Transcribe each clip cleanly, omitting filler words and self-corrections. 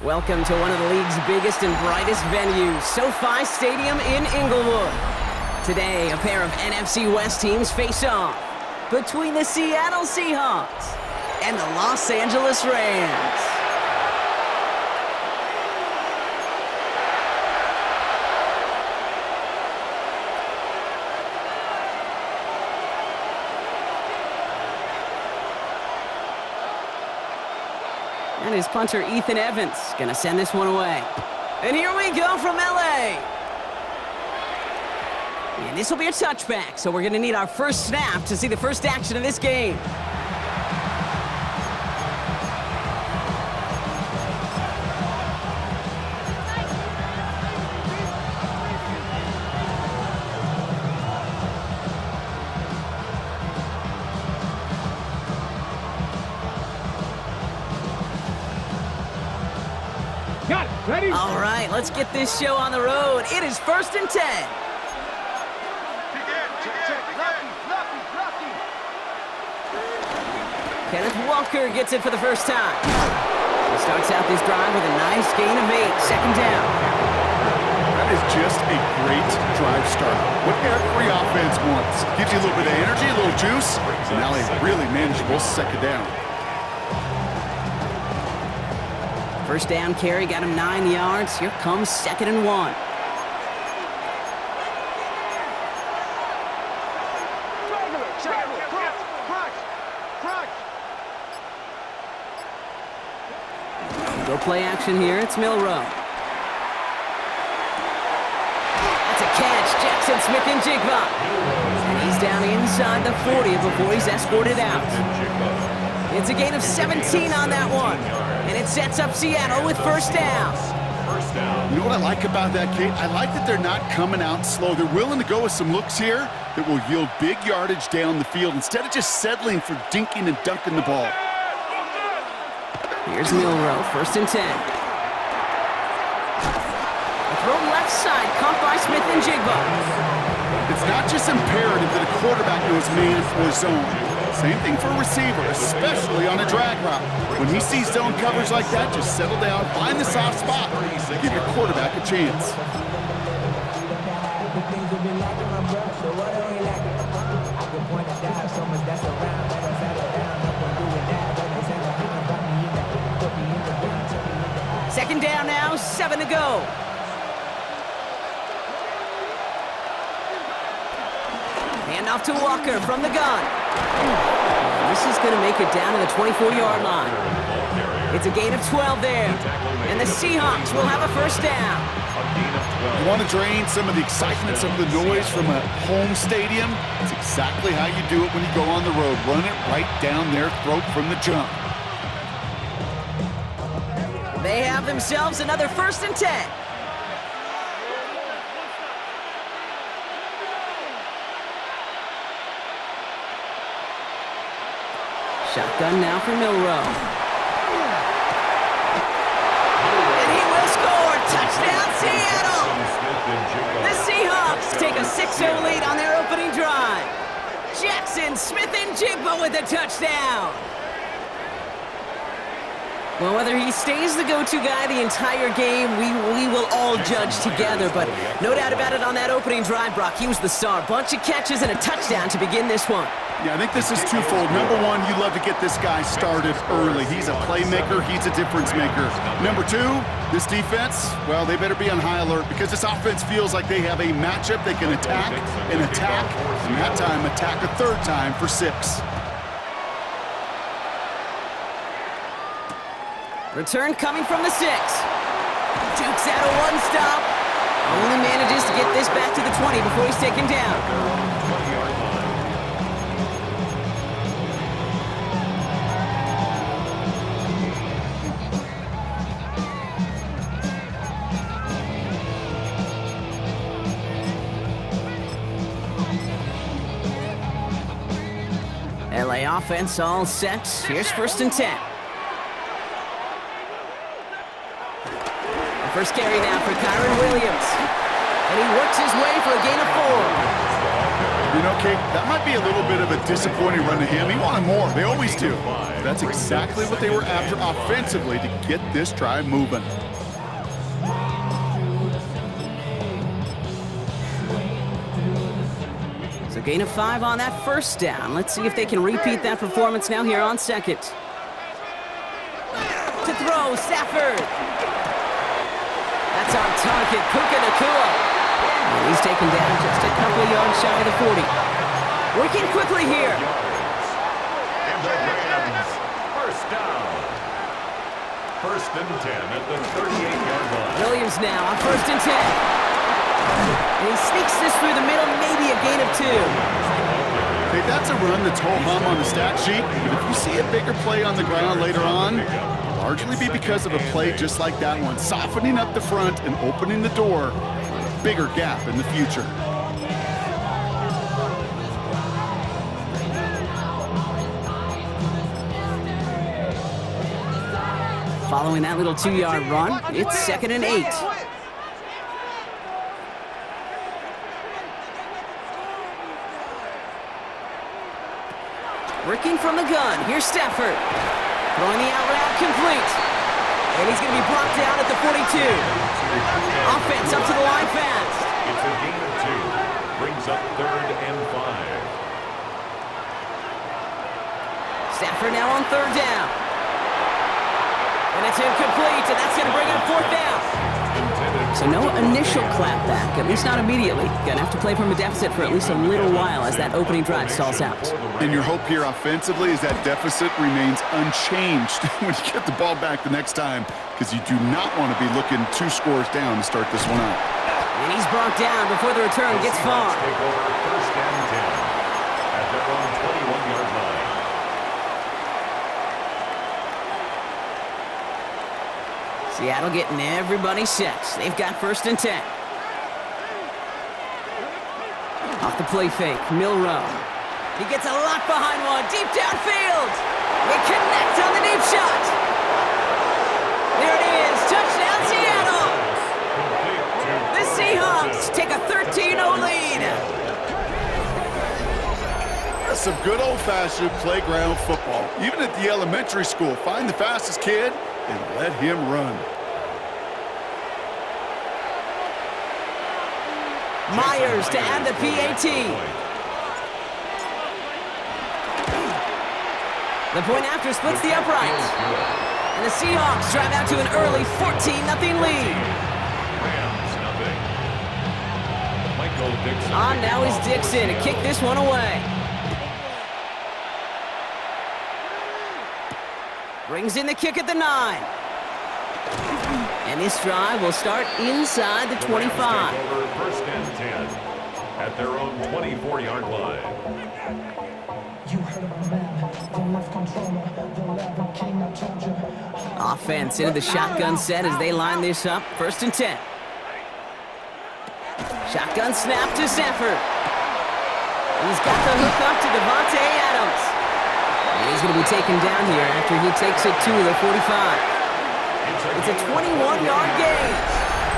Welcome to one of the league's biggest and brightest venues, SoFi Stadium in Inglewood. Today, a pair of NFC West teams face off between the Seattle Seahawks and the Los Angeles Rams. And his punter, Ethan Evans, gonna send this one away. And here we go from LA. And this will be a touchback, so we're gonna need our first snap to see the first action of this game. Got it. Ready? All right, let's get this show on the road. It is 1st and 10. Kenneth Walker gets it for the first time. He starts out this drive with a nice gain of 8, 2nd down. That is just a great drive start. What every offense wants. Gives you a little bit of energy, a little juice, and now a really manageable 2nd down. First down carry got him 9 yards. Here comes 2nd and 1. Go play action here. It's Milrow. That's a catch. Jackson Smith-Njigba. And he's down inside the 40 before he's escorted out. It's a gain of 17 on that one. And it sets up Seattle with first down. You know what I like about that, Kate? I like that they're not coming out slow. They're willing to go with some looks here that will yield big yardage down the field instead of just settling for dinking and dunking the ball. Here's Milrow, 1st and 10. A throw left side, caught by Smith-Njigba. It's not just imperative that a quarterback knows man or zone. Same thing for a receiver, especially on a drag route. When he sees zone coverage like that, just settle down, find the soft spot, give your quarterback a chance. Second down now, 7 to go. Hand off to Walker from the gun. This is going to make it down to the 24-yard line. It's a gain of 12 there. And the Seahawks will have a first down. You want to drain some of the excitement, some of the noise from a home stadium? It's exactly how you do it when you go on the road. Run it right down their throat from the jump. They have themselves another 1st and 10. Shotgun now for Milrow. And he will score! Touchdown, Seattle! The Seahawks take a 6-0 lead on their opening drive. Jackson Smith-Njigba with a touchdown. Well, whether he stays the go-to guy the entire game, we will all judge together. But no doubt about it on that opening drive, Brock, he was the star. Bunch of catches and a touchdown to begin this one. Yeah, I think this is twofold. Number one, you love to get this guy started early. He's a playmaker. He's a difference maker. Number two, this defense, well, they better be on high alert because this offense feels like they have a matchup they can attack, and that time attack a 3rd time for 6. Return coming from the 6. Dukes out a 1-stop. Only manages to get this back to the 20 before he's taken down. LA offense all set. Here's 1st and 10. First carry now for Kyron Williams. And he works his way for a gain of 4. You know, Kate, that might be a little bit of a disappointing run to him. He wanted more. They always do. That's exactly what they were after offensively to get this drive moving. So gain of 5 on that first down. Let's see if they can repeat that performance now here on second. To throw, Stafford. That's on target, Puka Nacua. And he's taken down just a couple of yards shy of the 40. Working quickly here. And the Rams, first down. First and 10 at the 38-yard line. Williams now on first and 10. And he sneaks this through the middle, maybe a gain of 2. Hey, that's a run that's ho-hum on the stat sheet, but if you see a bigger play on the ground later on, it'll largely be because of a play just like that one, softening up the front and opening the door for a bigger gap in the future. Following that little 2-yard run, it's 2nd and 8. Working from the gun, here's Stafford. Throwing the out route complete. And he's going to be brought down at the 42. Offense up to the line fast. It's a gain of 2. Brings up 3rd and 5. Stafford now on 3rd down. And it's incomplete, and that's going to bring up 4th down. So no initial clapback, at least not immediately. Gonna have to play from a deficit for at least a little while as that opening drive stalls out. And your hope here offensively is that deficit remains unchanged when you get the ball back the next time, because you do not want to be looking 2 scores down to start this one out. And he's brought down before the return gets far. Take over first and 10 at their own 21-yard line. Seattle getting everybody set. They've got first and 10. Off the play fake, Milrow. He gets a lot behind one, deep downfield. They connect on the deep shot. There it is, touchdown Seattle. The Seahawks take a 13-0 lead. That's some good old-fashioned playground football. Even at the elementary school, find the fastest kid and let him run. Myers to add the PAT. The point after splits the uprights. And the Seahawks drive out to an early 14-0 lead. Rams, nothing. Michael Dixon. On now is Dixon to kick this one away. Brings in the kick at the 9. And this drive will start inside the 25. Over first and 10 at their own 24-yard line. Offense into the shotgun set as they line this up. First and 10. Shotgun snap to Stafford. He's got the hook up to Devontae Adams. And he's going to be taken down here after he takes it to the 45. It's a 21-yard gain.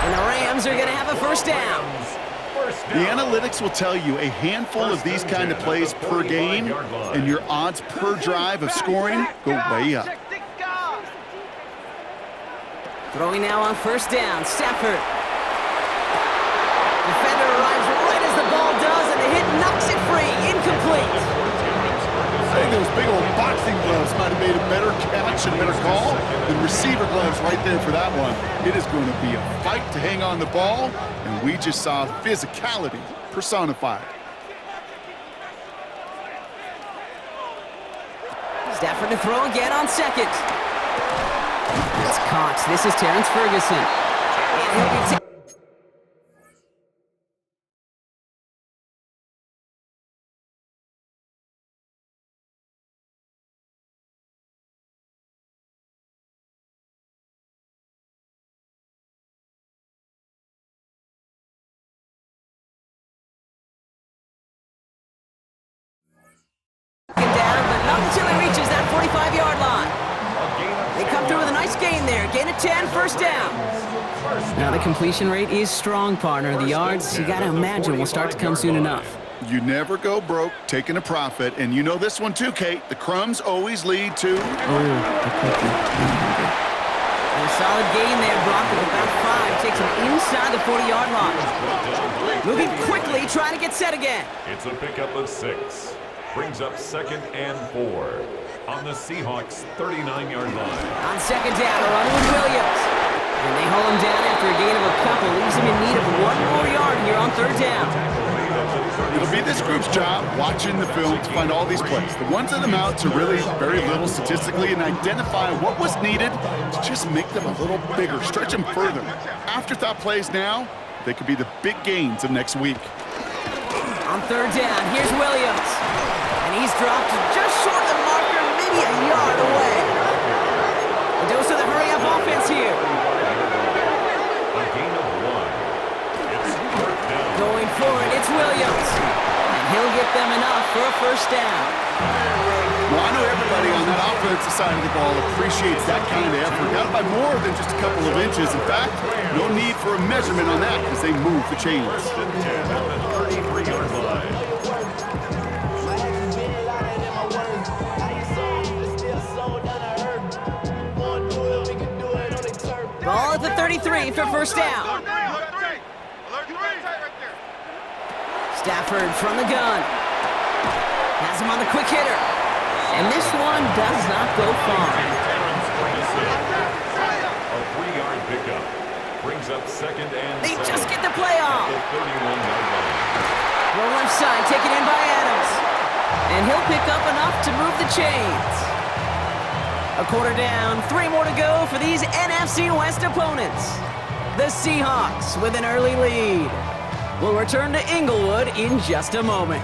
And the Rams are going to have a first down. The analytics will tell you a handful of these kind of plays per game, and your odds per drive of scoring go way up. Throwing now on first down, Stafford. Defender arrives right as the ball does, and the hit knocks it free. Incomplete. I think those big old boxing gloves might have made a better catch and better call than receiver gloves right there for that one. It is going to be a fight to hang on the ball, and we just saw physicality personified. Stafford to throw again on second. It's caught. This is Terrence Ferguson. And he'll be down, but not until he reaches that 45-yard line. They come through with a nice gain there. Gain of 10, first down. Now the completion rate is strong, partner. The yards, you got to imagine, will start to come soon enough. You never go broke taking a profit, and you know this one too, Kate. The crumbs always lead to... A solid gain there, Brock, with about 5. Takes him inside the 40-yard line. Moving quickly, trying to get set again. It's a pickup of 6. Brings up 2nd and 4 on the Seahawks' 39-yard line. On 2nd down, a run with Williams. And they hold him down after a gain of a couple. Leaves him in need of 1 more yard here on 3rd down. It'll be this group's job watching the film to find all these plays. The ones that amount to really very little statistically and identify what was needed to just make them a little bigger, stretch them further. Afterthought plays now, they could be the big gains of next week. On 3rd down, here's Williams. And he's dropped just short of the marker, maybe a yard away. A dose of the hurry-up offense here. A gain of 1. It's 4th down. Going for it, it's Williams. And he'll get them enough for a 1st down. Well, I know everybody on that offensive side of the ball appreciates that kind of effort. Got it by more than just a couple of inches. In fact, no need for a measurement on that as they move the chains. 1st and 10 at the 33-yard line. Ball at the 33 for 1st down. Stafford from the gun. Has him on the quick hitter. And this one does not go far. A 3-yard pickup. Brings up 2nd and 7. They just get the play off. The 31-yard line. Throw left side, taken in by Adams. And he'll pick up enough to move the chains. A quarter down, 3 more to go for these NFC West opponents. The Seahawks with an early lead. We'll return to Inglewood in just a moment.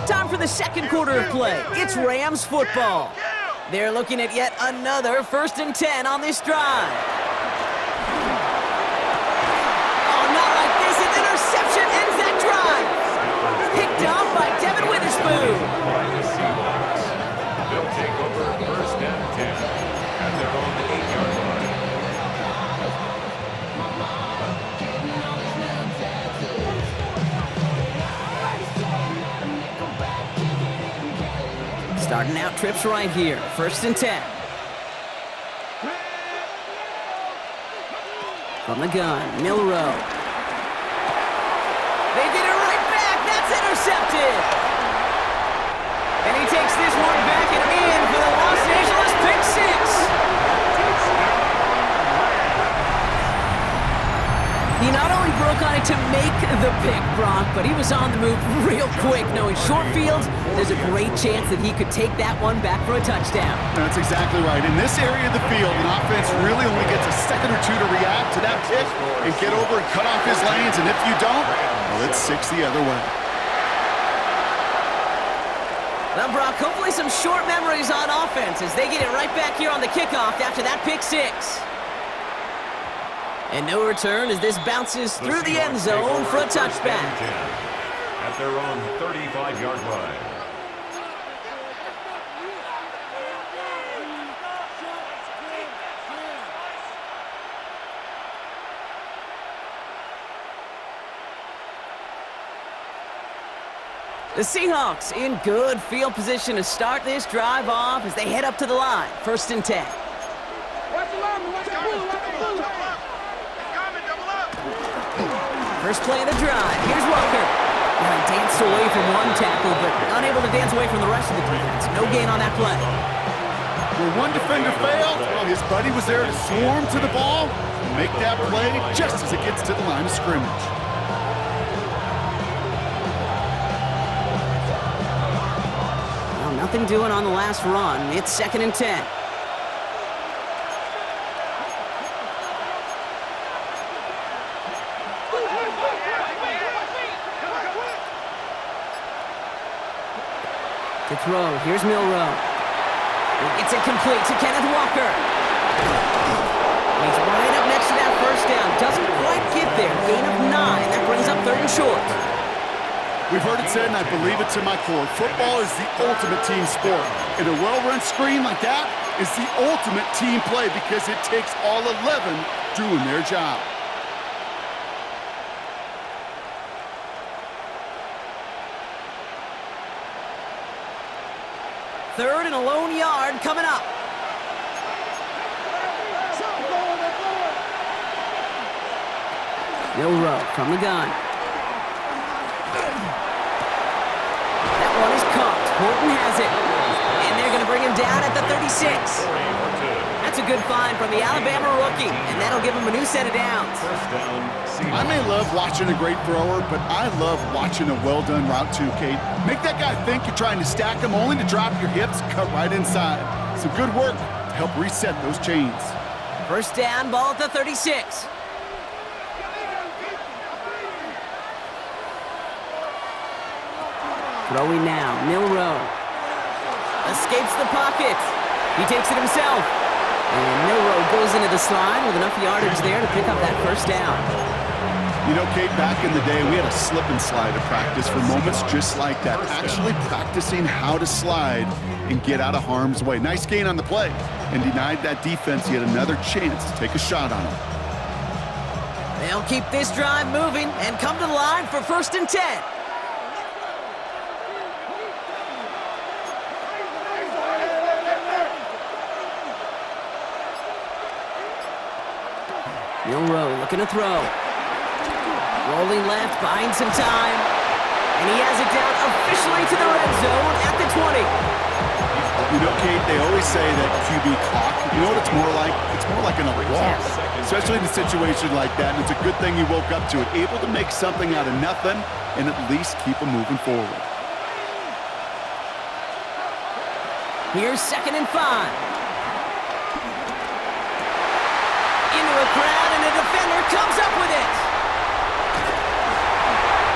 Time for the 2nd quarter of play. It's Rams football. They're looking at yet another 1st and 10 on this drive. Oh, not like this. An interception ends that drive. Picked up by Devin Witherspoon. By the Seahawks. They'll take over 1st and 10 at their own 8-yard line. Starting out trips right here. 1st and 10. From the gun, Milrow. They get it right back. That's intercepted. And he takes this one back and in for the Los Angeles pick 6. He not only broke on it to make the pick, Brock, but he was on the move real quick. Knowing short fields, there's a great chance that he could take that one back for a touchdown. That's exactly right. In this area of the field, an offense really only gets a second or two to react to that pick and get over and cut off his lanes. And if you don't, well, it's 6 the other way. Well, Brock, hopefully some short memories on offense as they get it right back here on the kickoff after that pick 6. And no return as this bounces through the end zone for a touchback. At their own 35-yard line. The Seahawks in good field position to start this drive off as they head up to the line. 1st and 10. First play of the drive. Here's Walker. Now he danced away from one tackle, but unable to dance away from the rest of the defense. No gain on that play. Well, one defender failed. Well, his buddy was there to swarm to the ball and make that play just as it gets to the line of scrimmage. Well, nothing doing on the last run. It's 2nd and 10. To throw, here's Milrow. He gets it complete to Kenneth Walker. He's right up next to that 1st down. Doesn't quite get there. Gain of 9. That brings up 3rd and short. We've heard it said, and I believe it to my core, football is the ultimate team sport. In a well-run screen like that, is the ultimate team play because it takes all 11 doing their job. Third and a lone yard coming up. Milroe from the gun. That one is caught. Horton has it. And they're going to bring him down at the 36. That's a good find from the Alabama rookie, and that'll give him a new set of downs. I may love watching a great thrower, but I love watching a well-done route too, Kate. Make that guy think you're trying to stack him only to drop your hips, cut right inside. Some good work to help reset those chains. First down, ball at the 36. Throwing now, Milroe. Escapes the pocket. He takes it himself. And Milroe goes into the slide with enough yardage there to pick up that first down. You know, Kate, back in the day, we had a slip and slide at practice for moments just like that. Actually practicing how to slide and get out of harm's way. Nice gain on the play and denied that defense yet another chance to take a shot on him. They'll keep this drive moving and come to the line for 1st and 10. Milroe looking to throw. Rolling left, buying some time. And he has it down officially to the red zone at the 20. You know, Kate, they always say that QB clock. You know what it's more like? It's more like an applause. Especially in a situation like that. And it's a good thing you woke up to it. Able to make something out of nothing and at least keep them moving forward. Here's 2nd and 5. Into a crowd, and a defender comes up with it.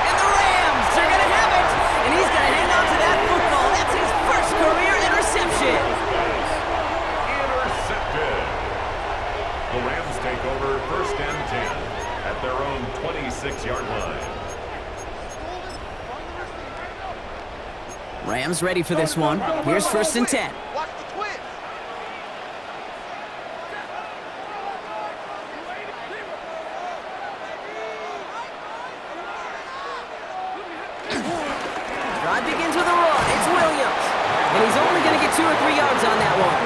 And the Rams are going to have it. And he's going to hang on to that football. That's his first career interception. Intercepted. The Rams take over 1st and 10 at their own 26-yard line. Rams ready for this one. Here's 1st and 10. Drive begins with a run. It's Williams. And he's only going to get 2 or 3 yards on that one.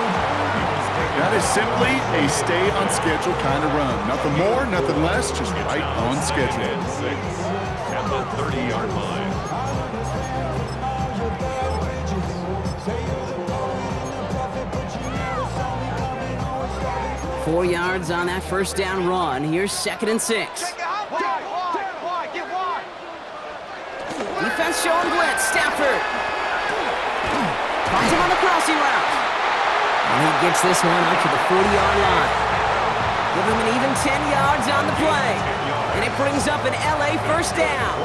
That is simply a stay on schedule kind of run. Nothing more, nothing less, just right on schedule. At the 30-yard line. Four yards on that first down run. Here's 2nd and 6. Defense showing blitz. Stafford. Finds him on the crossing route. And he gets this one up to the 40-yard line. Give him an even 10 yards on the play. And it brings up an LA first down.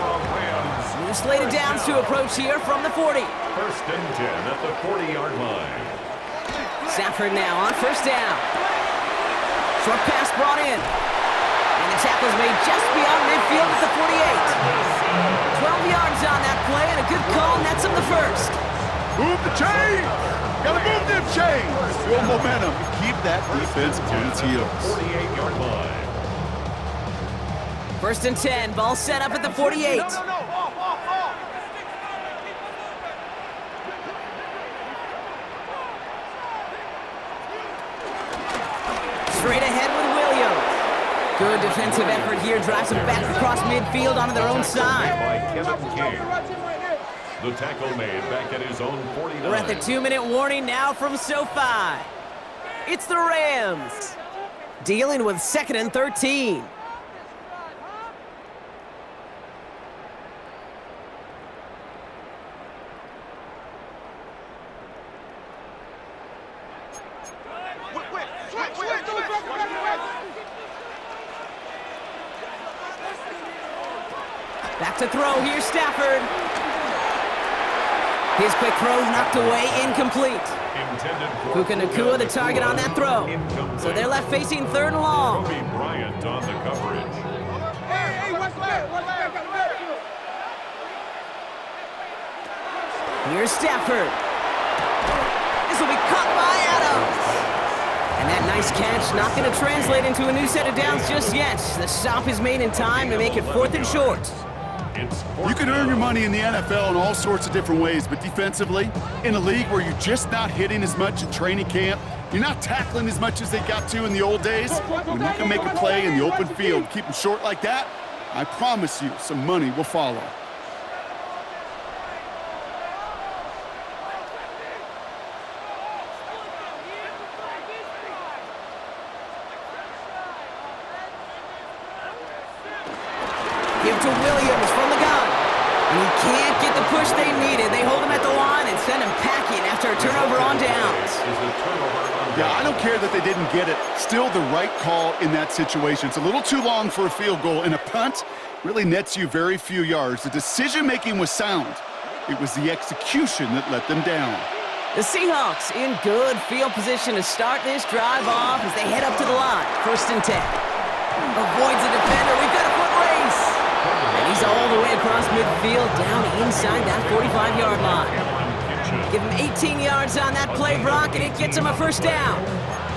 New slate of downs to approach here from the 40. 1st and 10 at the 40-yard line. Stafford now on first down. Short pass brought in. And the tackle's made just beyond midfield at the 48. 12 yards on that play, and a good call nets him the first. Move the chain! Gotta move them chains! Build momentum and keep that defense on its heels. 48-yard line. 1st and 10, ball set up at the 48. Straight ahead with Williams. Good defensive effort here, drives them back across midfield onto their own side. By Kevin King. The tackle made back at his own 49. We're at the 2-minute warning now from SoFi. It's the Rams dealing with 2nd and 13. Back to throw, here's Stafford. His quick throw knocked away, incomplete. Puka Nacua the target on that throw. So they're left facing 3rd and long. Kobe Bryant on the coverage. Here's Stafford. This will be caught by Adams. And that nice catch not going to translate into a new set of downs just yet. The stop is made in time to make it 4th and short. You can earn your money in the NFL in all sorts of different ways, but defensively, in a league where you're just not hitting as much in training camp, you're not tackling as much as they got to in the old days, when you can make a play in the open field, keep them short like that, I promise you some money will follow. Give to Williams from the gun. And he can't get the push they needed. They hold him at the line and send him packing after a turnover on downs. Yeah, I don't care that they didn't get it. Still the right call in that situation. It's a little too long for a field goal, and a punt really nets you very few yards. The decision-making was sound. It was the execution that let them down. The Seahawks in good field position to start this drive off as they head up to the line. 1st and 10. Avoids a defender. We've got a foot race. And he's all the way across midfield, down inside that 45-yard line. Give him 18 yards on that play, Brock, and it gets him a 1st down.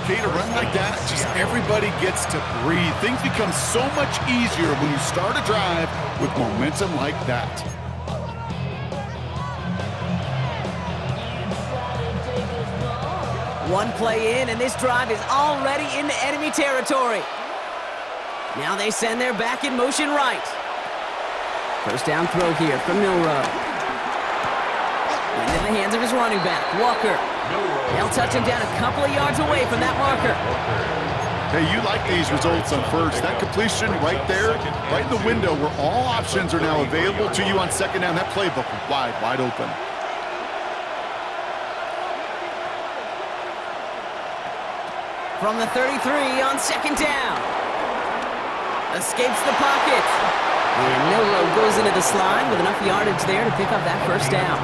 Okay, to run like that, just everybody gets to breathe. Things become so much easier when you start a drive with momentum like that. One play in, and this drive is already into enemy territory. Now they send their back in motion right. 1st down throw here from Milroe. Into the hands of his running back, Walker. They'll touch him down a couple of yards away from that marker. Hey, you like these results on 1st. That completion right there, right in the window where all options are now available to you on 2nd down. That playbook wide open. From the 33 on 2nd down. Escapes the pocket. And Milroe goes into the slide with enough yardage there to pick up that 1st down.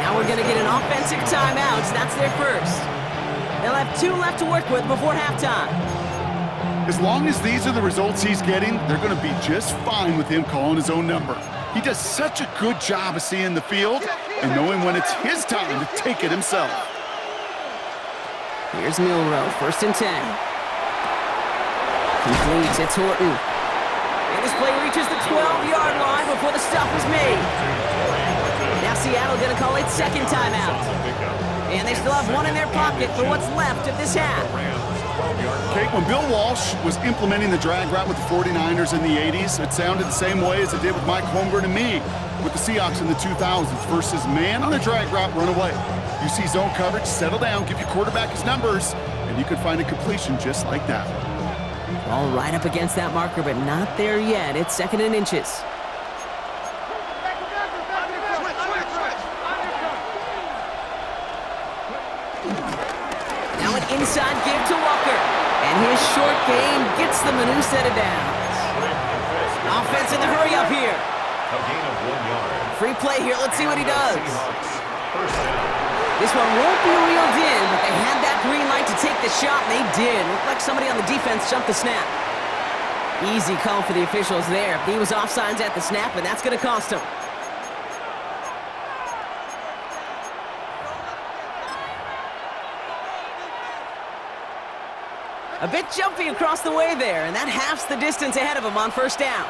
Now we're going to get an offensive timeout. That's their 1st. They'll have 2 left to work with before halftime. As long as these are the results he's getting, they're going to be just fine with him calling his own number. He does such a good job of seeing the field and knowing when it's his time to take it himself. Here's Milroe, 1st and 10. Completes, it's Horton. And this play reaches the 12-yard line before the stop is made. Now Seattle gonna call it 2nd timeout. And they still have 1 in their pocket for what's left of this half. Okay, when Bill Walsh was implementing the drag route with the 49ers in the 80s, it sounded the same way as it did with Mike Holmgren and me with the Seahawks in the 2000s versus man on a drag route, run away. You see zone coverage, settle down, give your quarterback his numbers, and you can find a completion just like that. All right up against that marker, but not there yet. It's 2nd and inches. Now an inside give to Walker. And his short game gets them a new set of downs. Offense in the hurry up here. A gain of 1 yard. Free play here. Let's see what he does. This one won't be reeled in, but they had that green light to take the shot, and they did. Looked like somebody on the defense jumped the snap. Easy call for the officials there. He was offsides at the snap, and that's going to cost him. A bit jumpy across the way there, and that halves the distance ahead of him on 1st down.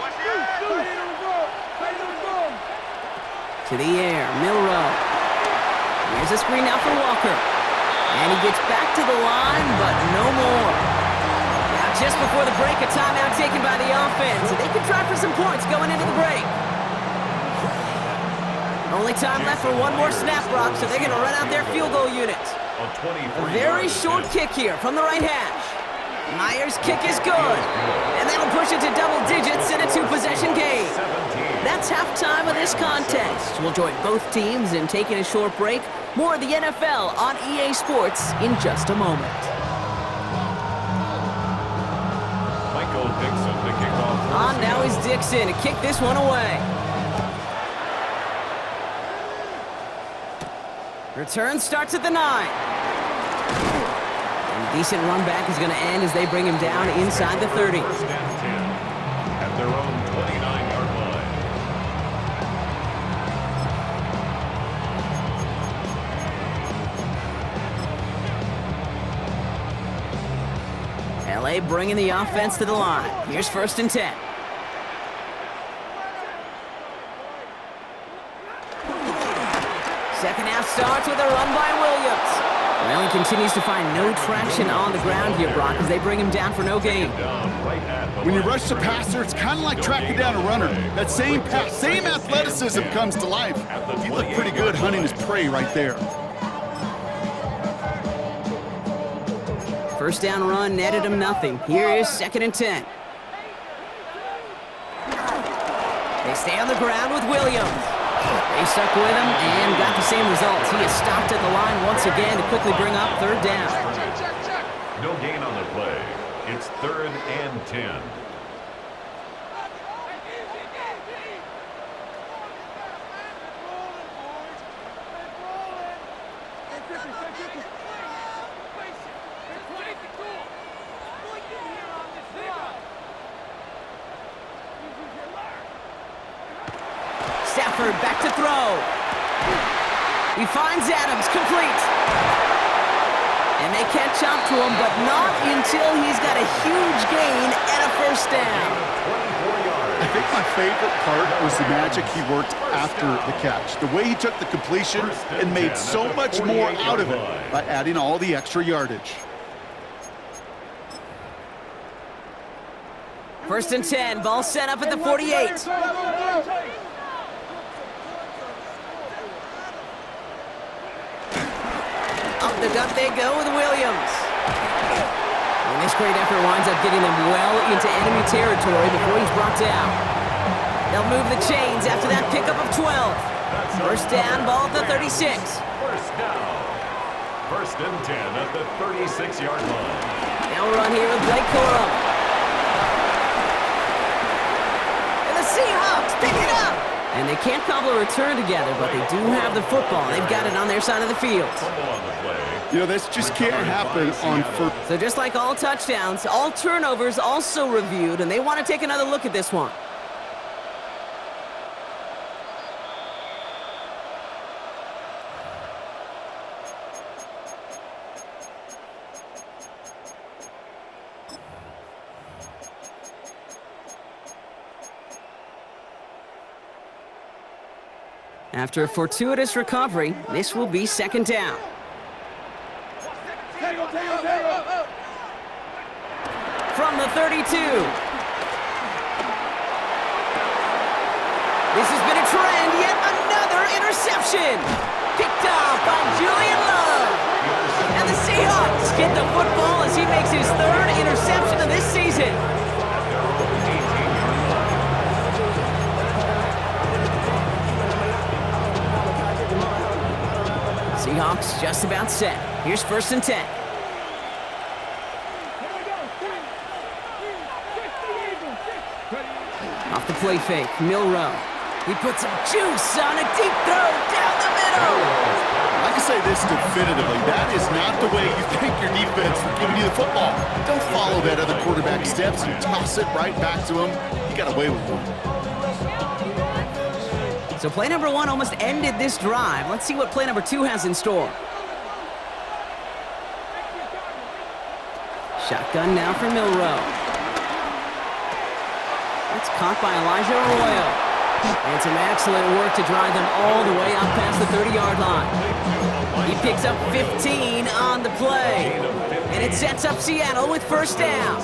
To the air, Milroe. Here's a screen now for Walker. And he gets back to the line, but no more. Now just before the break, a timeout taken by the offense. They can try for some points going into the break. Only time left for 1 more snap, Brock, so they're going to run out their field goal unit. A very short kick here from the right hash. Myers' kick is good. And that'll push it to double digits in a 2-possession game. That's halftime of this contest. We'll join both teams in taking a short break. More of the NFL on EA Sports in just a moment. Michael Dixon to kick off. On now is Dixon to kick this one away. Return starts at the 9. And a decent run back is going to end as they bring him down inside the 30. 1st and 10 at their own 29-yard line. play, bringing the offense to the line. Here's 1st and 10. Second half starts with a run by Williams. Well, he continues to find no traction on the ground here, Brock, as they bring him down for no gain. When you rush the passer, it's kind of like tracking down a runner. That same pass, same athleticism comes to life. He looked pretty good hunting his prey right there. First down run netted him nothing. Here is 2nd and 10. They stay on the ground with Williams. They stuck with him and got the same results. He is stopped at the line once again to quickly bring up 3rd down. No gain on the play. It's 3rd and 10. Stafford back to throw. He finds Adams, complete. And they catch up to him, but not until he's got a huge gain and a 1st down. I think my favorite part was the magic he worked after the catch. The way he took the completion and made so much more out of it by adding all the extra yardage. 1st and 10, ball set up at the 48. Up the gut they go with Williams. And this great effort winds up getting them well into enemy territory before he's brought down. They'll move the chains after that pickup of 12. 1st down, ball at the 36. 1st down. 1st and 10 at the 36-yard line. Now run here with Blake Corum. And the Seahawks pick it up. And they can't cobble a return together, but they do have the football. They've got it on their side of the field. You know, this just can't happen on first. So just like all touchdowns, all turnovers also reviewed, and they want to take another look at this one. After a fortuitous recovery, this will be 2nd down. From the 32. This has been a trend, yet another interception. Picked off by Julian Love. And the Seahawks get the football as he makes his 3rd interception of this season. Seahawks just about set. Here's 1st and 10. Off the play fake, Milrow. He puts some juice on a deep throw down the middle. I can say this definitively. That is not the way you thank your defense for giving you the football. Don't follow that other quarterback steps and toss it right back to him. He got away with one. So play number 1 almost ended this drive. Let's see what play number 2 has in store. Shotgun now for Milrow. That's caught by Elijah Arroyo. And some excellent work to drive them all the way up past the 30-yard line. He picks up 15 on the play. And it sets up Seattle with 1st down.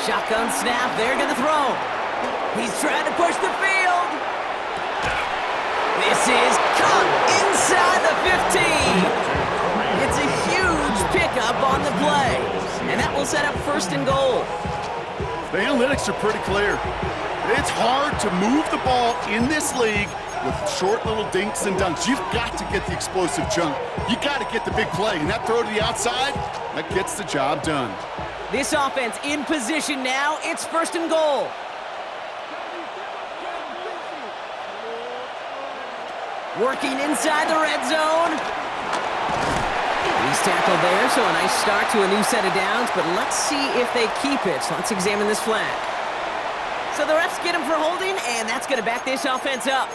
Shotgun snap, they're gonna throw. He's trying to push the field. This is caught inside the 15. It's a huge pickup on the play. And that will set up 1st and goal. The analytics are pretty clear. It's hard to move the ball in this league with short little dinks and dunks. You've got to get the explosive chunk. You got to get the big play. And that throw to the outside, that gets the job done. This offense in position now. It's 1st and goal. Working inside the red zone. He's tackled there, so a nice start to a new set of downs, but let's see if they keep it. So let's examine this flag. So the refs get him for holding, and that's going to back this offense up.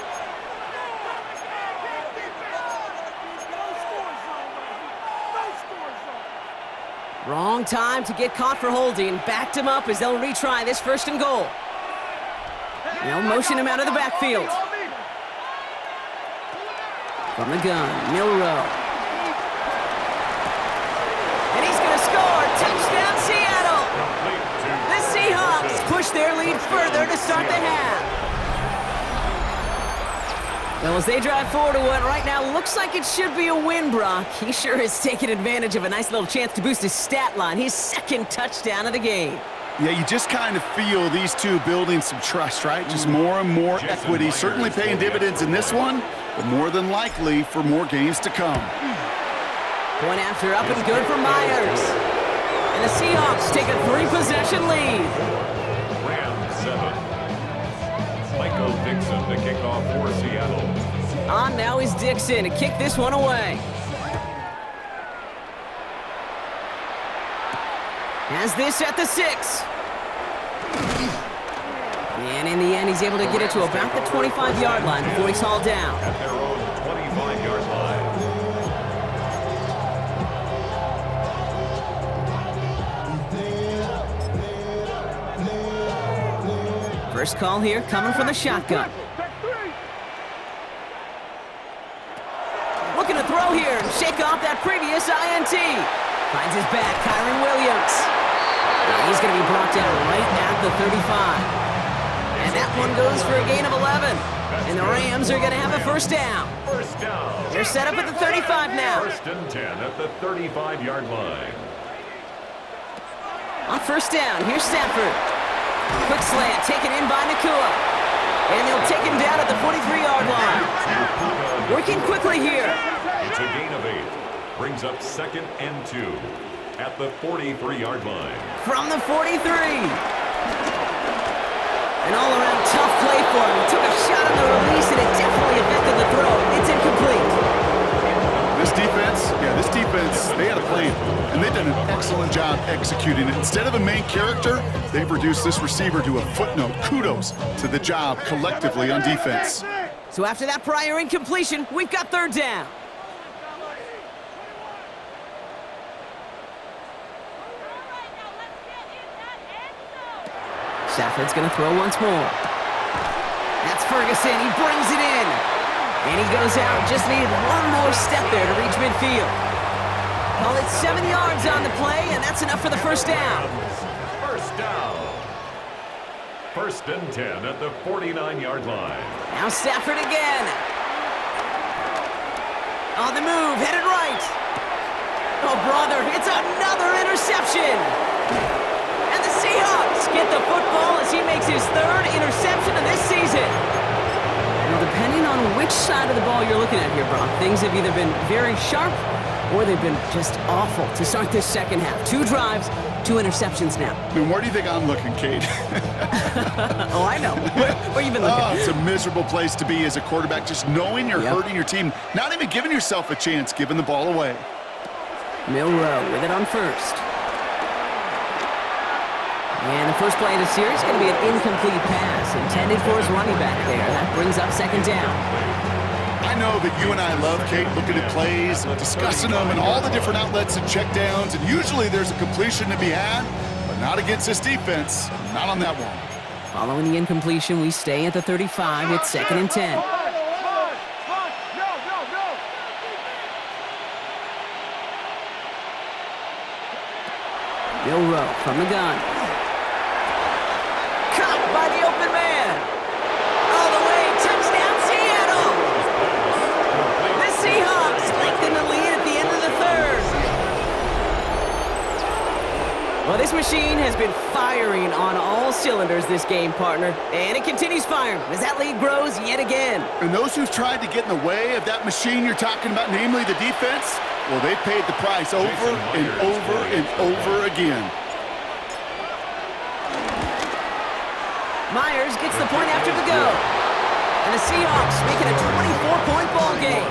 Wrong time to get caught for holding. Backed him up as they'll retry this 1st and goal. They'll motion him out of the backfield. From the gun, Milrow. And he's going to score. Touchdown, Seattle. The Seahawks push their lead further to start the half. Well, as they drive forward to what right now looks like it should be a win, Brock, he sure has taken advantage of a nice little chance to boost his stat line. His 2nd touchdown of the game. Yeah, you just kind of feel these two building some trust, right? Just more and more equity. Certainly paying dividends in this one, but more than likely for more games to come. Point after up and good for Myers. And the Seahawks take a 3-possession lead. Rams 7. Michael Dixon to kick off for Seattle. On now is Dixon to kick this one away. Has this at the 6. And in the end, he's able to get it to about the 25-yard line before he's hauled down. At their own 25-yard line. First call here coming from the shotgun. Looking to throw here and shake off that previous INT. Finds his back, Kyron Williams. And he's going to be brought down right at the 35. And that one goes for a gain of 11. And the Rams are going to have a 1st down. First down. They're set up at the 35 now. 1st and 10 at the 35-yard line. On 1st down, here's Stafford. Quick slant taken in by Nakua. And they'll take him down at the 43-yard line. Working quickly here. It's a gain of 8. Brings up 2nd and 2 at the 43-yard line. From the 43. An all-around tough play for him. He took a shot on the release, and it definitely affected the throw. It's incomplete. This defense, they had a plan, and they've done an excellent job executing it. Instead of a main character, they've reduced this receiver to a footnote. Kudos to the job collectively on defense. So after that prior incompletion, we've got 3rd down. Stafford's going to throw once more. That's Ferguson. He brings it in. And he goes out. Just needed one more step there to reach midfield. Call it 7 yards on the play, and that's enough for the 1st down. 1st down. 1st and 10 at the 49-yard line. Now Stafford again. On the move, headed right. Oh, brother, it's another interception. And the Seahawks get the football as he makes his 3rd interception of this season. Now, depending on which side of the ball you're looking at here, Brock, things have either been very sharp or they've been just awful to start this 2nd half. 2 drives, 2 interceptions now. I mean, where do you think I'm looking, Kate? Oh, I know. Where you been looking? Oh, it's a miserable place to be as a quarterback, just knowing you're hurting your team, not even giving yourself a chance, giving the ball away. Milrow with it on 1st. And the first play of the series is going to be an incomplete pass intended for his running back there. That brings up 2nd down. I know that you and I love, Kate, looking at plays, discussing them, and all the different outlets and checkdowns, and usually there's a completion to be had, but not against this defense, not on that one. Following the incompletion, we stay at the 35. It's 2nd and 10. Milrow from the gun. Caught by the open man. All the way, touchdown Seattle. The Seahawks lengthen the lead at the end of the 3rd. Well, this machine has been firing on all cylinders this game, partner. And it continues firing as that lead grows yet again. And those who've tried to get in the way of that machine you're talking about, namely the defense, well, they've paid the price over and over and over again. Myers gets the point after the go. And the Seahawks making a 24-point ball game.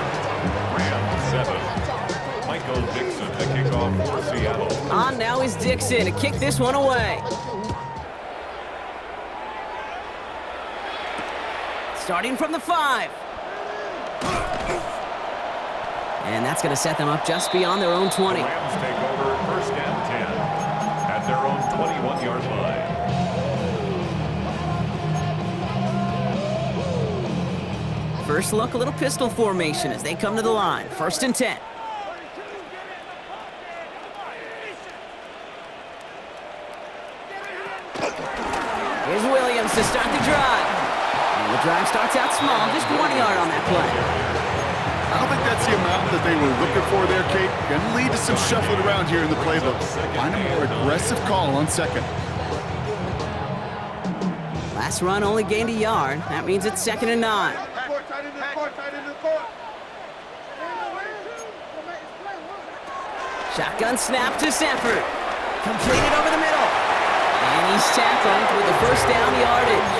Rams 7. Michael Dixon to kick off for Seattle. On now is Dixon to kick this one away. starting from the 5. And that's going to set them up just beyond their own 20. The Rams take over first and 10 at their own 21-yard line. First look, a little pistol formation as they come to the line. First and 10. Here's Williams to start the drive. And the drive starts out small, just 1 yard on that play. I don't think that's the amount that they were looking for there, Kate. Going to lead to some shuffling around here in the playbook. Find a more aggressive call on second. Last run only gained a yard. That means it's 2nd and 9. Shotgun snap to Sanford. Completed over the middle. And he's tackled with the first down yardage.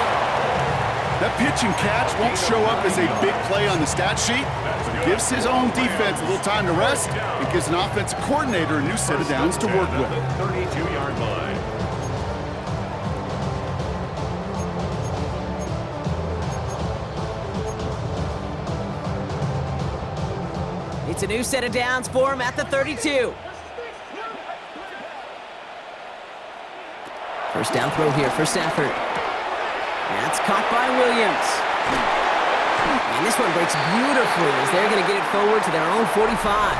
That pitch and catch won't show up as a big play on the stat sheet, but it gives his own defense a little time to rest and gives an offensive coordinator a new set of downs to work with. 32-yard line. It's a new set of downs for him at the 32. First down throw here for Stafford. That's caught by Williams. And this one breaks beautifully as they're going to get it forward to their own 45.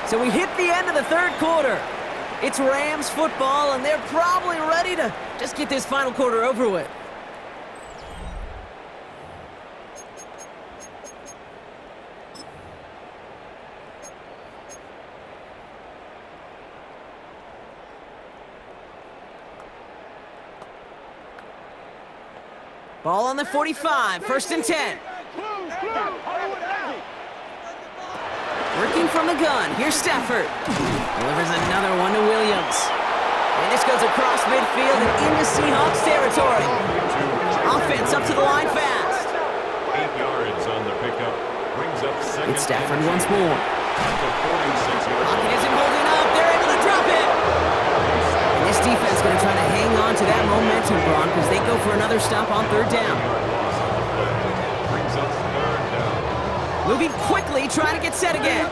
So we hit the end of the third quarter. It's Rams football, and they're probably ready to just get this final quarter over with. Ball on the 45, first and 10. Working from the gun, here's Stafford. Delivers another one to Williams. And this goes across midfield and into Seahawks territory. Offense up to the line fast. 8 yards on the pickup. Brings up second. It's Stafford once more. At the 46-yard Pocket line. isn't holding up, they're able to drop it. And this defense is going to try to hang on to that momentum, Brock, as they go for another stop on third down. Brings up third down. Moving quickly, trying to get set again.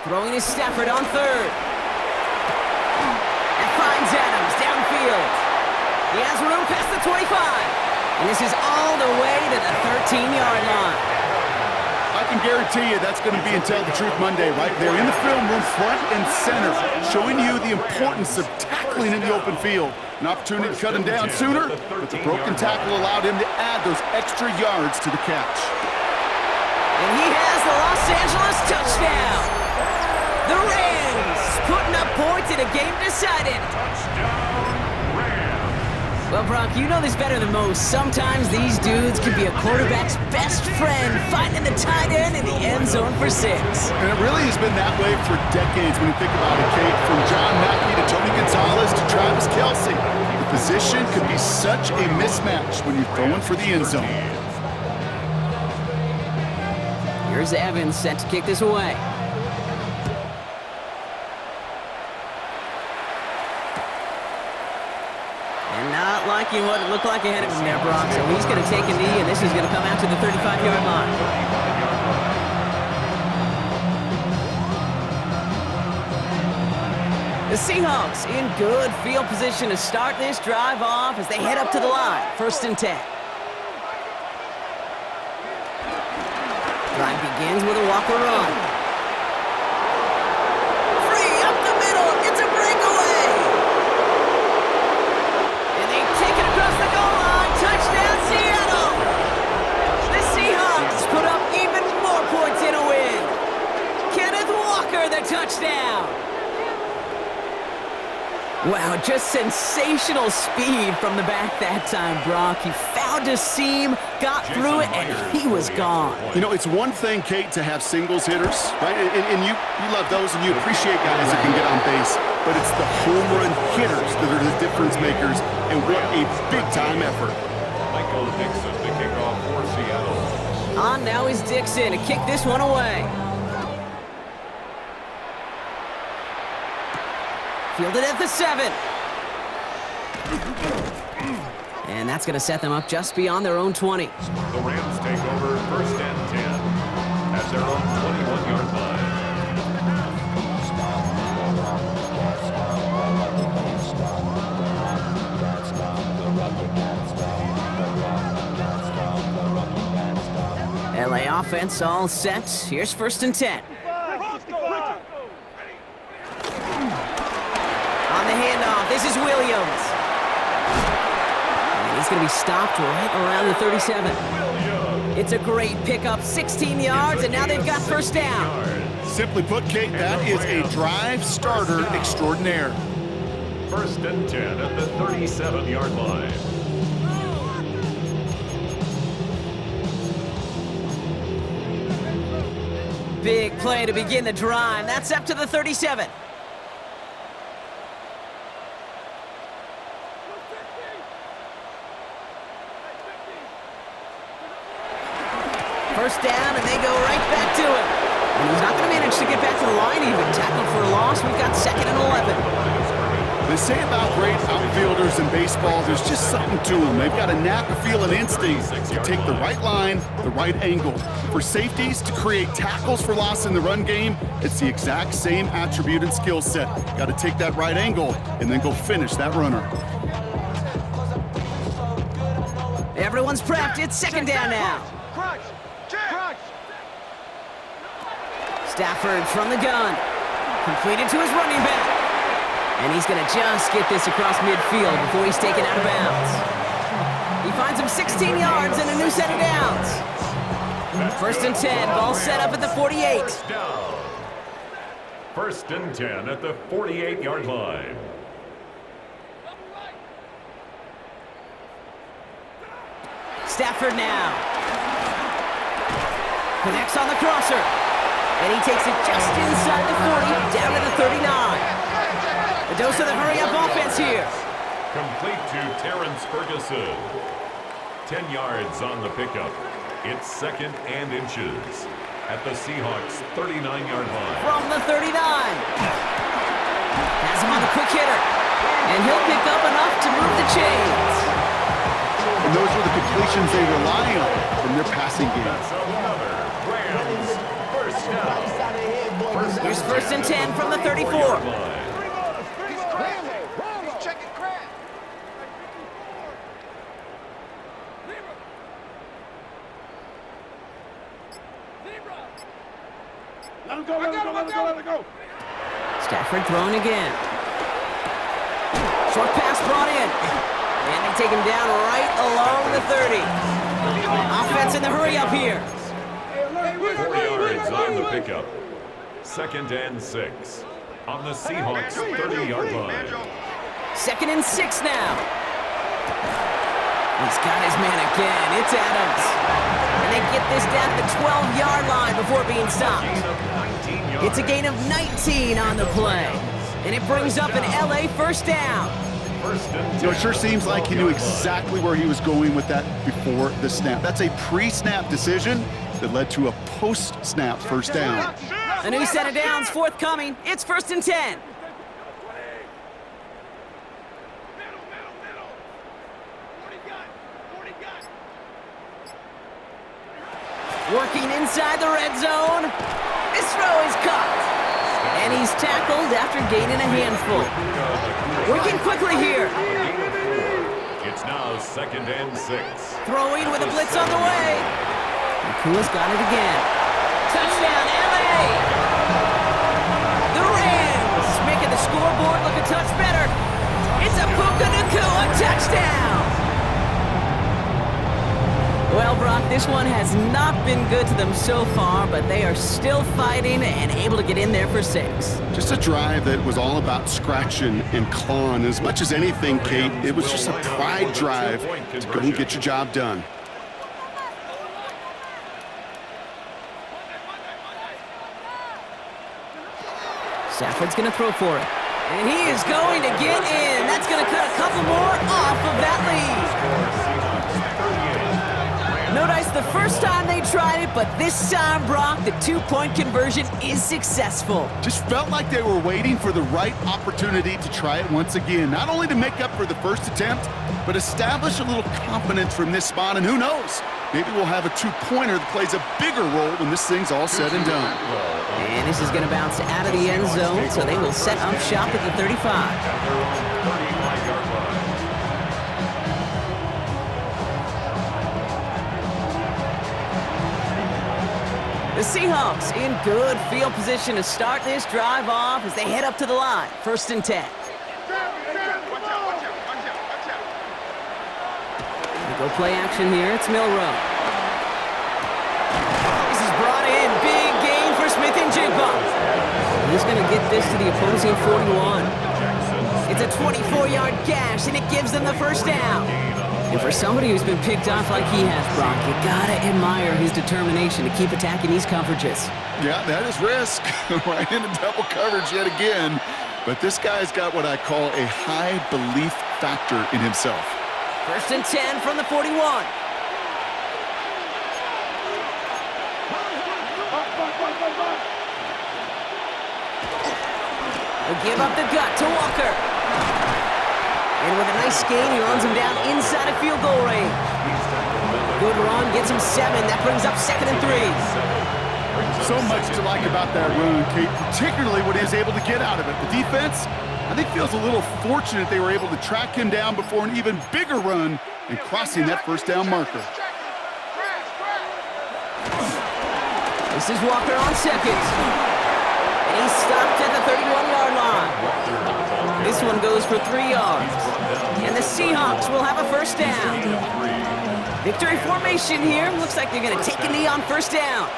Throwing is Stafford on third. And finds Adams downfield. He has room past the 25. And this is all the way to the 13-yard line. I can guarantee you that's going to be in Tell the Truth Monday right there in the film room, front and center, showing you the importance of tackling in the open field. An opportunity to cut him down sooner, but the broken tackle allowed him to add those extra yards to the catch. And he has the Los Angeles touchdown. The Rams putting up points in a game decided. Well, Brock, you know this better than most. Sometimes these dudes can be a quarterback's best friend, finding the tight end in the end zone for 6. And it really has been that way for decades when you think about it, Kate. From John Mackey to Tony Gonzalez to Travis Kelce. The position could be such a mismatch when you're throwing for the end zone. Here's Evans set to kick this away. And not liking what it looked like ahead of him there, Brock. So he's going to take a knee, and this is going to come out to the 35-yard line. The Seahawks in good field position to start this drive off as they head up to the line. First and 10. Drive begins with a walker run. Free up the middle. It's a breakaway. And they kick it across the goal line. Touchdown, Seattle. The Seahawks put up even more points in a win. Kenneth Walker, the touchdown. Wow, just sensational speed from the back that time, Brock. He found a seam, got through it, and he was gone. You know, it's one thing, Kate, to have singles hitters, right? And you love those and you appreciate guys that can get on base. But it's the home run hitters that are the difference makers, and what a big-time effort. Michael Dixon to kick off for Seattle. On now is Dixon to kick this one away. Fielded at the 7. And that's going to set them up just beyond their own 20. The Rams take over 1st and 10 at their own 21-yard line. LA offense all set. Here's 1st and 10. On the handoff, this is Williams. And he's going to be stopped right around the 37. It's a great pickup, 16 yards, and now they've got 1st down. Simply put, Kate, that is a drive starter extraordinaire. 1st and 10 at the 37-yard line. Big play to begin the drive. That's up to the 37. First down, and they go right back to him. And he's not going to manage to get back to the line even. Tackled for a loss. We've got 2nd and 11. They say about great outfielders in baseball, there's just something to them. They've got a knack, a feel, and instinct to take the right line, the right angle. For safeties, to create tackles for loss in the run game, it's the exact same attribute and skill set. Got to take that right angle and then go finish that runner. Everyone's prepped. It's 2nd down now. Stafford from the gun. Completed to his running back. And he's going to just get this across midfield before he's taken out of bounds. He finds him 16 yards and a new set of downs. 1st and 10, ball set up at the 48. 1st and 10 at the 48-yard line. Stafford now. Connects on the crosser. And he takes it just inside the 40, down to the 39. A dose of the hurry-up offense here. Complete to Terrence Ferguson. 10 yards on the pickup. It's 2nd and inches at the Seahawks' 39-yard line. From the 39. Has him on the quick hitter. And he'll pick up enough to move the chains. And those are the completions they rely on from their passing game. That's another Rams 1st down. Here's 1st and 10 from the 34. Let it go. Stafford throwing again. Short pass brought in. And they take him down right along the 30. Offense in the hurry up here. 4 yards on the pickup. 2nd and 6 on the Seahawks' 30-yard line. 2nd and 6 now. He's got his man again. It's Adams. And they get this down to the 12-yard line before being stopped. It's a gain of 19 on the play. And it brings up an LA 1st down. You know, it sure seems like he knew exactly where he was going with that before the snap. That's a pre-snap decision that led to a post-snap 1st down. A new set of downs forthcoming. It's 1st and 10. Working inside the red zone. This throw is caught. And he's tackled after gaining a handful. Working quickly here. It's now 2nd and 6. Throwing with a blitz on the way. Nakua's got it again. Touchdown, LA! The Rams making the scoreboard look a touch better. It's a Puka Nakua touchdown! Well, Brock, this one has not been good to them so far, but they are still fighting and able to get in there for 6. Just a drive that was all about scratching and clawing. As much as anything, Kate, it was just a pride drive to go and get your job done. Stafford's going to throw for it. And he is going to get in. That's going to cut a couple more off of that lead. No dice the first time they tried it, but this time, Brock, the two-point conversion is successful. Just felt like they were waiting for the right opportunity to try it once again. Not only to make up for the first attempt, but establish a little confidence from this spot. And who knows, maybe we'll have a two-pointer that plays a bigger role when this thing's all said and done. And this is going to bounce out of the end zone, so they will set up shop at the 35. At their own 35-yard line. The Seahawks in good field position to start this drive off as they head up to the line. 1st and 10. Go play action here. It's Milrow. This is brought in. Big gain for Smith and Jigba. He's going to get this to the opposing 41. It's a 24-yard gash, and it gives them the first down. And for somebody who's been picked off like he has, Brock, you gotta admire his determination to keep attacking these coverages. Yeah, that is risk. Right into double coverage yet again. But this guy's got what I call a high belief factor in himself. 1st and 10 from the 41. He'll give up the gut to Walker. And with a nice gain, he runs him down inside of field goal range. Good run, gets him 7. That brings up 2nd and 3. So much to like about that run, Kate, particularly what he was able to get out of it. The defense, I think, feels a little fortunate they were able to track him down before an even bigger run and crossing that first down marker. This is Walker on 2nd. And he's stopped at the 31-yard line. This one goes for 3 yards. And the Seahawks will have a first down. Victory formation here. Looks like they're going to take a knee on first down.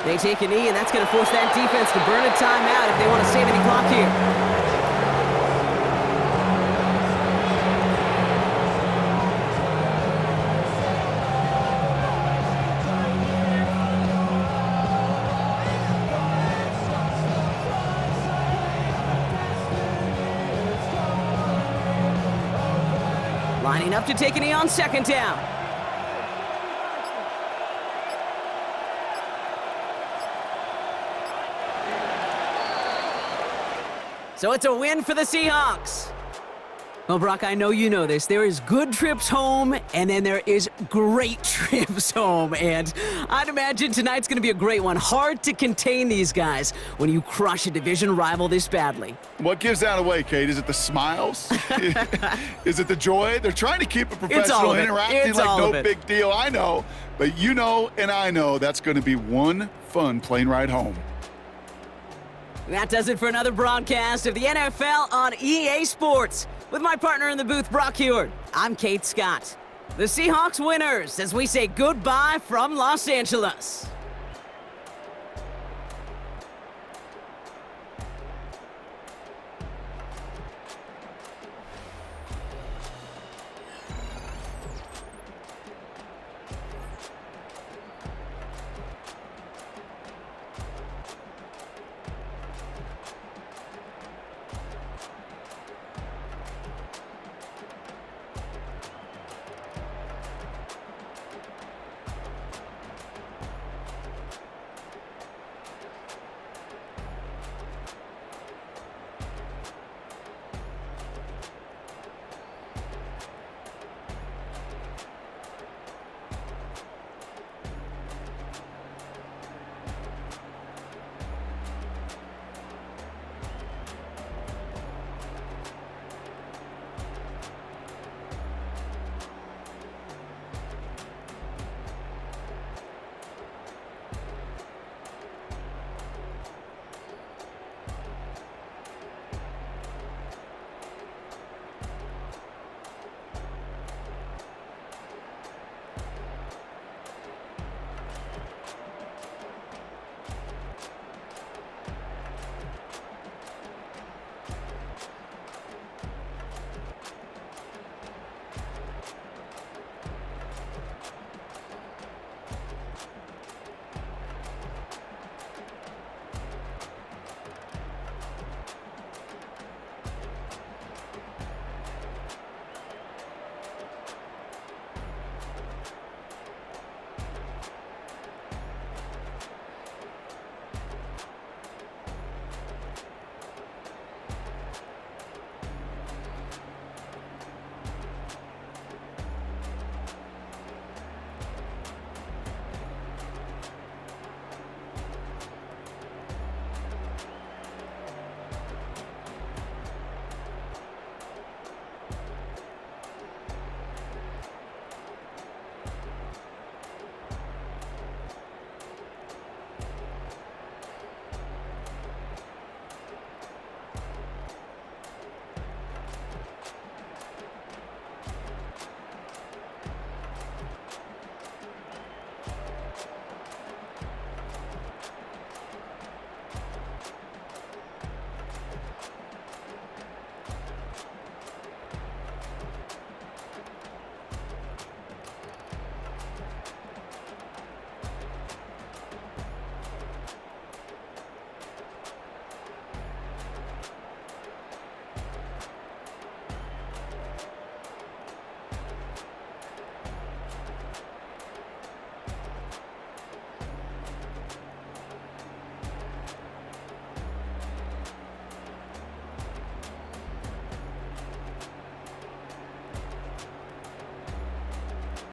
They take a knee, and that's going to force that defense to burn a timeout if they want to save any clock here. Lining up to take a knee on 2nd down. So it's a win for the Seahawks. Well, Brock, I know you know this. There is good trips home, and then there is great trips home. And I'd imagine tonight's going to be a great one. Hard to contain these guys when you crush a division rival this badly. What gives that away, Kate? Is it the smiles? Is it the joy? They're trying to keep it professional, interacting like no big deal. I know, but you know and I know that's going to be one fun plane ride home. That does it for another broadcast of the NFL on EA Sports. With my partner in the booth, Brock Heward, I'm Kate Scott. The Seahawks winners as we say goodbye from Los Angeles.